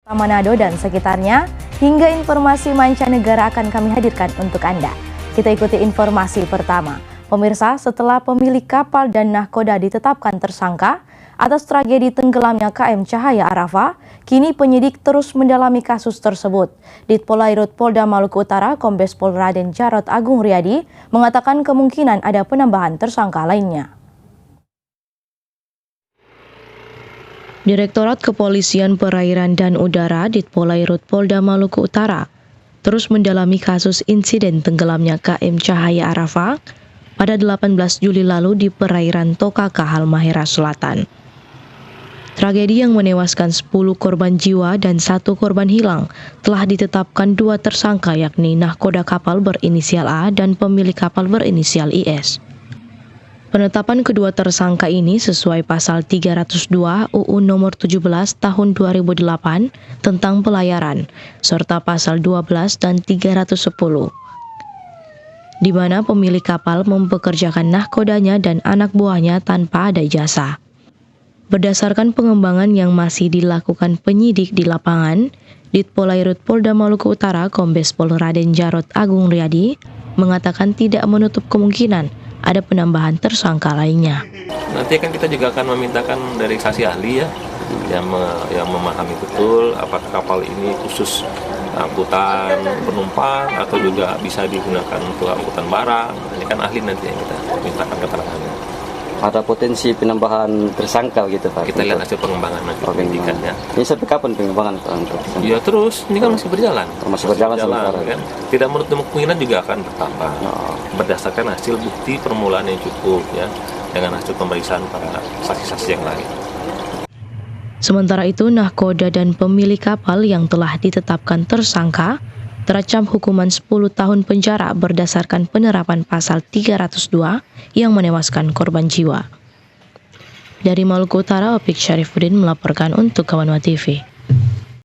Manado dan sekitarnya, hingga informasi mancanegara akan kami hadirkan untuk Anda. Kita ikuti informasi pertama. Pemirsa, setelah pemilik kapal dan nahkoda ditetapkan tersangka atas tragedi tenggelamnya KM Cahaya Arafah, kini penyidik terus mendalami kasus tersebut. Ditpolairut Polda Maluku Utara, Kombes Pol Raden Jarod Agung Riyadi, mengatakan kemungkinan ada penambahan tersangka lainnya. Direktorat Kepolisian Perairan dan Udara Ditpolairut Polda Maluku Utara terus mendalami kasus insiden tenggelamnya KM Cahaya Arafah pada 18 Juli lalu di perairan Tokaka, Halmahera Selatan. Tragedi yang menewaskan 10 korban jiwa dan 1 korban hilang telah ditetapkan 2 tersangka, yakni nahkoda kapal berinisial A dan pemilik kapal berinisial IS. Penetapan kedua tersangka ini sesuai pasal 302 UU nomor 17 tahun 2008 tentang pelayaran, serta pasal 12 dan 310, di mana pemilik kapal mempekerjakan nahkodanya dan anak buahnya tanpa ada jasa. Berdasarkan pengembangan yang masih dilakukan penyidik di lapangan, Ditpolairut Polda Maluku Utara Kombes Pol Raden Jarod Agung Riyadi mengatakan tidak menutup kemungkinan ada penambahan tersangka lainnya. Nanti kan kita juga akan memintakan dari saksi ahli yang memahami betul apakah kapal ini khusus angkutan penumpang atau juga bisa digunakan untuk angkutan barang. Ini kan ahli nanti yang kita mintakan keterangannya. Ada potensi penambahan tersangka gitu Pak? Kita lihat hasil pengembangan nanti penyidikannya. Ini sampai kapan pengembangan Pak? Ya terus, ini kan masih berjalan. Masih berjalan kan? Tidak menutup kemungkinan juga akan bertambah. Berdasarkan hasil bukti permulaan yang cukup ya, dengan hasil pemeriksaan para saksi-saksi yang lain. Sementara itu, nahkoda dan pemilik kapal yang telah ditetapkan tersangka terancam hukuman 10 tahun penjara berdasarkan penerapan pasal 302 yang menewaskan korban jiwa. Dari Maluku Utara, Opik Syarifuddin melaporkan untuk Kawanwa TV.